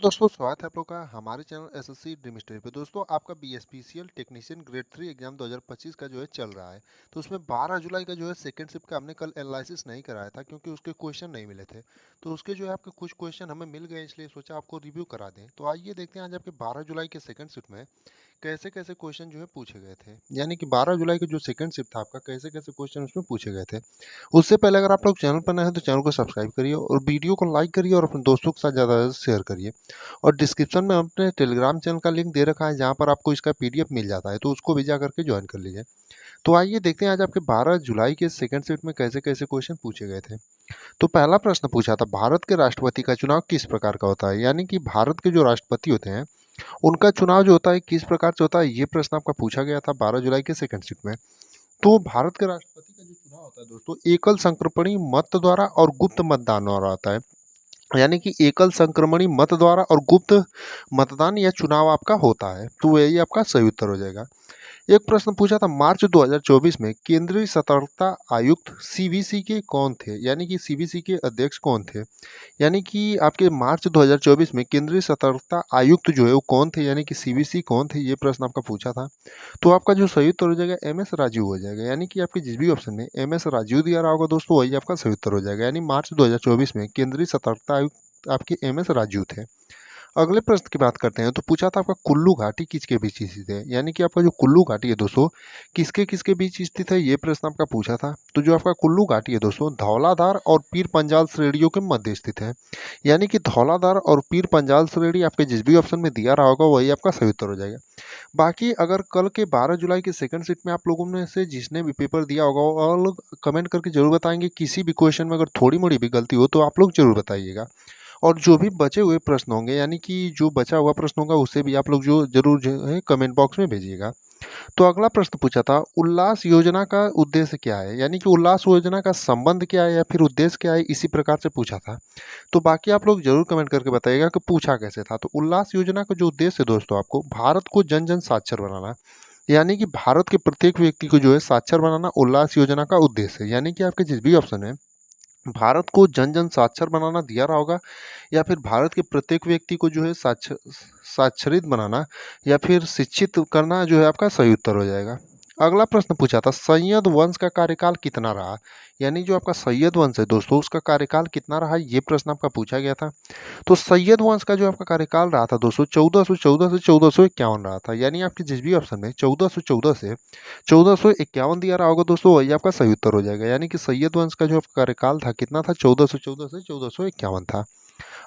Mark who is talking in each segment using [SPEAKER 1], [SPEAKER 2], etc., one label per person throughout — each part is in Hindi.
[SPEAKER 1] दोस्तों स्वागत है आप लोग का हमारे चैनल एसएससी ड्रीम स्टडी पे। दोस्तों आपका बीएसपीसीएल टेक्नीशियन ग्रेड 3 एग्जाम 2025 का जो है चल रहा है। तो उसमें 12 जुलाई का जो है सेकंड शिफ्ट का हमने कल एनालिसिस नहीं कराया था क्योंकि उसके क्वेश्चन नहीं मिले थे। तो उसके जो है आपके कुछ क्वेश्चन हमें मिल गए, इसलिए सोचा आपको रिव्यू करा दें। तो आइए देखते हैं आज आपके 12 जुलाई के सेकंड शिफ्ट में कैसे कैसे क्वेश्चन जो है पूछे गए थे। यानी कि 12 जुलाई का जो सेकंड शिफ्ट था आपका, कैसे कैसे क्वेश्चन उसमें पूछे गए थे। उससे पहले अगर आप लोग चैनल पर नए हैं तो चैनल को सब्सक्राइब करिए और वीडियो को लाइक करिए और अपने दोस्तों के साथ ज़्यादा से शेयर करिए। और डिस्क्रिप्शन में अपने टेलीग्राम चैनल का लिंक दे रखा है जहाँ पर आपको इसका पीडीएफ मिल जाता है, तो उसको भी जा करके ज्वाइन कर लीजिए। तो आइए देखते हैं आज आपके 12 जुलाई के सेकंड शिफ्ट में कैसे कैसे क्वेश्चन पूछे गए थे। तो पहला प्रश्न पूछा था, भारत के राष्ट्रपति का चुनाव किस प्रकार का होता है। यानी कि भारत के जो राष्ट्रपति होते हैं उनका चुनाव जो होता है किस प्रकार से होता है, ये प्रश्न आपका पूछा गया था 12 जुलाई के सेकंड शिफ्ट में। तो भारत के राष्ट्रपति का जो चुनाव होता है दोस्तों, एकल संक्रमणी मत द्वारा और गुप्त मतदान द्वारा होता है। यानी कि एकल संक्रमणी मत द्वारा और गुप्त मतदान या चुनाव आपका होता है। तो यही आपका सही उत्तर हो जाएगा। एक प्रश्न पूछा था, मार्च 2024 में केंद्रीय सतर्कता आयुक्त सीवीसी के कौन थे। यानी कि सीवीसी के अध्यक्ष कौन थे। यानी कि आपके मार्च 2024 में केंद्रीय सतर्कता आयुक्त जो है वो कौन थे, यानी कि सीवीसी कौन थे, ये प्रश्न आपका पूछा था। तो आपका जो सही उत्तर हो जाएगा एम एस राजीव हो जाएगा। यानी कि आपके जिस भी ऑप्शन में एम एस राजीव दिया रहा होगा दोस्तों, वही आपका सही उत्तर हो जाएगा। यानी मार्च 2024 में केंद्रीय सतर्कता आयुक्त आपके एम एस राजीव थे। अगले प्रश्न की बात करते हैं। तो पूछा था आपका कुल्लू घाटी किसके बीच स्थित है। यानी कि आपका जो कुल्लू घाटी है दोस्तों, किसके किसके बीच स्थित है, ये प्रश्न आपका पूछा था। तो जो आपका कुल्लू घाटी है दोस्तों, धौलाधार और पीर पंजाल श्रेणियों के मध्य स्थित है। यानी कि धौलाधार और पीर पंजाल श्रेणी आपके जिस भी ऑप्शन में दिया रहा होगा वही आपका सही उत्तर हो जाएगा। बाकी अगर कल के 12 जुलाई के सेकंड शिफ्ट में आप लोगों में से जिसने भी पेपर दिया होगा वो लोग कमेंट करके जरूर बताएंगे। किसी भी क्वेश्चन में अगर थोड़ी मोड़ी भी गलती हो तो आप लोग जरूर बताइएगा। और जो भी बचे हुए प्रश्न होंगे, यानी कि जो बचा हुआ प्रश्न होगा उसे भी आप लोग जो जरूर जो है कमेंट बॉक्स में भेजिएगा। तो अगला प्रश्न पूछा था, उल्लास योजना का उद्देश्य क्या है। यानी कि उल्लास योजना का संबंध क्या है या फिर उद्देश्य क्या है, इसी प्रकार से पूछा था। तो बाकी आप लोग जरूर कमेंट करके बताइएगा कि पूछा कैसे था। तो उल्लास योजना का जो उद्देश्य है दोस्तों, आपको भारत को जन जन साक्षर बनाना। यानी कि भारत के प्रत्येक व्यक्ति को जो है साक्षर बनाना उल्लास योजना का उद्देश्य है। यानी कि आपके जिस भी ऑप्शन है भारत को जन जन साक्षर बनाना दिया रहा होगा, या फिर भारत के प्रत्येक व्यक्ति को जो है साक्षरित बनाना या फिर शिक्षित करना जो है आपका सही उत्तर हो जाएगा। अगला प्रश्न पूछा था, सैयद वंश का कार्यकाल कितना रहा। यानी जो आपका सैयद वंश है दोस्तों, उसका कार्यकाल कितना रहा, ये प्रश्न आपका पूछा गया था। तो सैयद वंश का जो आपका कार्यकाल रहा था दोस्तों, 1414 से 1451 रहा था। यानी आपके जिस भी ऑप्शन में 1414 से 1451 दिया रहा होगा दोस्तों, वही आपका सही उत्तर हो जाएगा। यानी कि सैयद वंश का जो आपका कार्यकाल था कितना था, 1414 से 1451 था।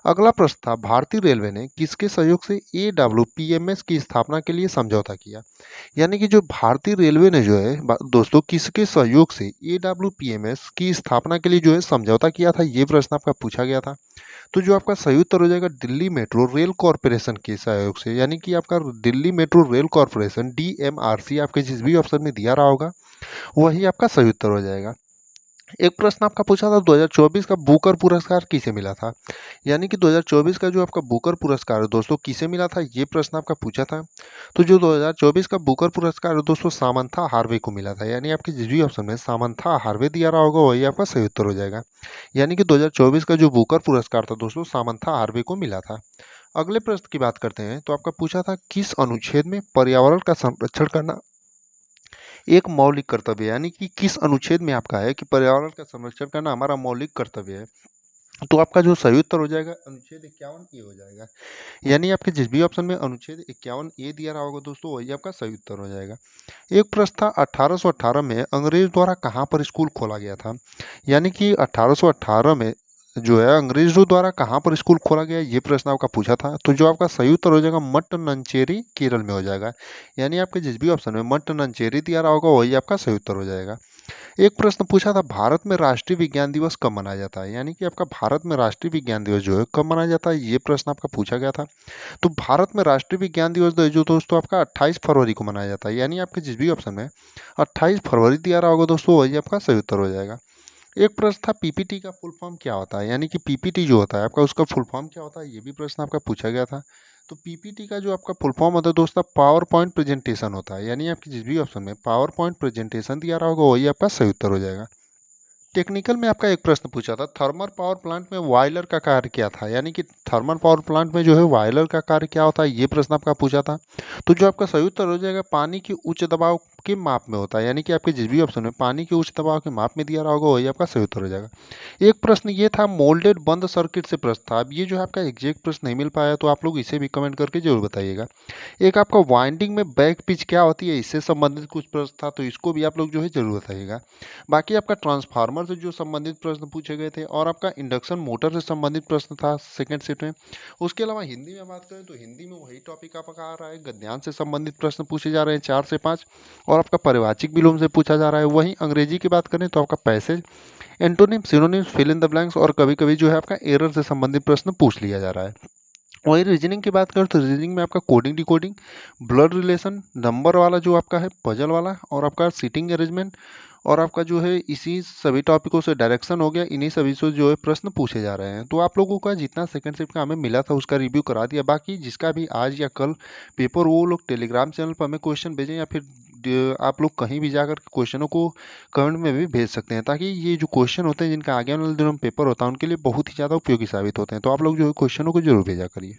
[SPEAKER 1] अगला प्रश्न था, भारतीय रेलवे ने किसके सहयोग से AWPMS की स्थापना के लिए समझौता किया। यानी कि जो भारतीय रेलवे ने जो है दोस्तों किसके सहयोग से AWPMS की स्थापना के लिए जो है समझौता किया था, ये प्रश्न आपका पूछा गया था। तो जो आपका सही उत्तर हो जाएगा दिल्ली मेट्रो रेल कॉरपोरेशन के सहयोग से। यानी कि आपका Delhi metro rail corporation DMRC आपके जिस भी ऑप्शन में दिया रहा होगा वही आपका सही उत्तर हो जाएगा। एक प्रश्न आपका पूछा था, 2024 का बुकर पुरस्कार किसे मिला था। यानी कि 2024 का जो आपका बुकर पुरस्कार है दोस्तों किसे मिला था, ये प्रश्न आपका पूछा था। तो जो 2024 का बुकर पुरस्कार है दोस्तों, सामंथा हार्वे को मिला था। यानी आपके जिस भी ऑप्शन में सामंथा हार्वे दिया रहा होगा वही आपका सही उत्तर हो जाएगा। यानी कि 2024 का जो बुकर पुरस्कार था दोस्तों, सामंथा हार्वे को मिला था। अगले प्रश्न की बात करते हैं। तो आपका पूछा था, किस अनुच्छेद में पर्यावरण का संरक्षण करना एक मौलिक कर्तव्य है। यानी कि किस अनुच्छेद में आपका है कि पर्यावरण का संरक्षण करना हमारा मौलिक कर्तव्य है। तो आपका जो सही उत्तर हो जाएगा अनुच्छेद 51A हो जाएगा। यानी आपके जिस भी ऑप्शन में अनुच्छेद 51A दिया रहा होगा दोस्तों, वही आपका सही उत्तर हो जाएगा। एक प्रश्न था, 1818 में अंग्रेज द्वारा कहाँ पर स्कूल खोला गया था। यानी कि 1818 में जो है अंग्रेजों द्वारा कहाँ पर स्कूल खोला गया, ये प्रश्न आपका पूछा था। तो जो आपका सही उत्तर हो जाएगा मट्टनचेरी केरल में हो जाएगा। यानी आपके जिस भी ऑप्शन में मट्टनचेरी दिया रहा होगा वही आपका सही उत्तर हो जाएगा। एक प्रश्न पूछा था, भारत में राष्ट्रीय विज्ञान दिवस कब मनाया जाता है। यानी कि आपका भारत में राष्ट्रीय विज्ञान दिवस जो है कब मनाया जाता है, ये प्रश्न आपका पूछा गया था। तो भारत में राष्ट्रीय विज्ञान दिवस जो दोस्तों आपका 28 फरवरी को मनाया जाता है। यानी आपके जिस भी ऑप्शन में 28 फरवरी दिया रहा होगा दोस्तों, वही आपका सही उत्तर हो जाएगा। एक प्रश्न था, पीपीटी का फुल फॉर्म क्या होता है। यानी कि पीपीटी जो होता है आपका, उसका फुल फॉर्म क्या होता है, ये भी प्रश्न आपका पूछा गया था। तो पीपीटी का जो आपका फुल फॉर्म होता है दोस्तों, पावर पॉइंट प्रेजेंटेशन होता है। यानी आपके जिस भी ऑप्शन में पावर पॉइंट प्रेजेंटेशन दिया रहा होगा वही आपका सही उत्तर हो जाएगा। टेक्निकल में आपका एक प्रश्न पूछा था, थर्मल पावर प्लांट में बॉयलर का कार्य क्या था? यानी कि थर्मल पावर प्लांट में जो है बॉयलर का कार्य क्या होता है, ये प्रश्न आपका पूछा था। तो जो आपका सही उत्तर हो जाएगा, पानी की उच्च दबाव के माप में होता है। यानी कि आपके जिस भी ऑप्शन में पानी के उच्च दबाव के माप में दिया रहा होगा, वही आपका सही उत्तर हो जाएगा। एक प्रश्न ये था, मोल्डेड बंद सर्किट से प्रश्न था। अब ये जो है आपका एग्जैक्ट प्रश्न नहीं मिल पाया, तो आप लोग इसे भी कमेंट करके जरूर बताइएगा। एक आपका वाइंडिंग में बैक पिच क्या होती है, इससे संबंधित कुछ प्रश्न था, तो इसको भी आप लोग जो है जरूर बताइएगा। बाकी आपका ट्रांसफार्मर से जो संबंधित प्रश्न पूछे गए थे, और आपका इंडक्शन मोटर से संबंधित प्रश्न था सेकंड शिफ्ट में। उसके अलावा हिंदी में बात करें तो हिंदी में वही टॉपिक आपका आ रहा है, गद्यांश से संबंधित प्रश्न पूछे जा रहे हैं 4 से 5, और आपका पारिभाषिक विलोम से पूछा जा रहा है। वहीं अंग्रेजी की बात करें तो आपका passage, antonym, synonyms, fill in the blanks, और कभी कभी जो है आपका एरर से संबंधित प्रश्न पूछ लिया जा रहा है। वही रीजनिंग की बात करें तो रीजनिंग में आपका coding, decoding, blood relation, number वाला जो आपका है पजल वाला, और आपका सीटिंग अरेंजमेंट, और आपका जो है इसी सभी टॉपिकों से डायरेक्शन हो गया, इन्हीं सभी से जो है प्रश्न पूछे जा रहे हैं। तो आप लोगों का जितना सेकंड शिफ्ट का हमें मिला था उसका रिव्यू करा दिया। बाकी जिसका भी आज या कल पेपर, वो लोग टेलीग्राम चैनल पर हमें क्वेश्चन भेजें, या फिर आप लोग कहीं भी जाकर क्वेश्चनों को कमेंट में भी भेज सकते हैं, ताकि ये जो क्वेश्चन होते हैं जिनका आगे वाले दिनों में पेपर होता है, उनके लिए बहुत ही ज़्यादा उपयोगी साबित होते हैं। तो आप लोग जो है क्वेश्चनों को जरूर भेजा करिए।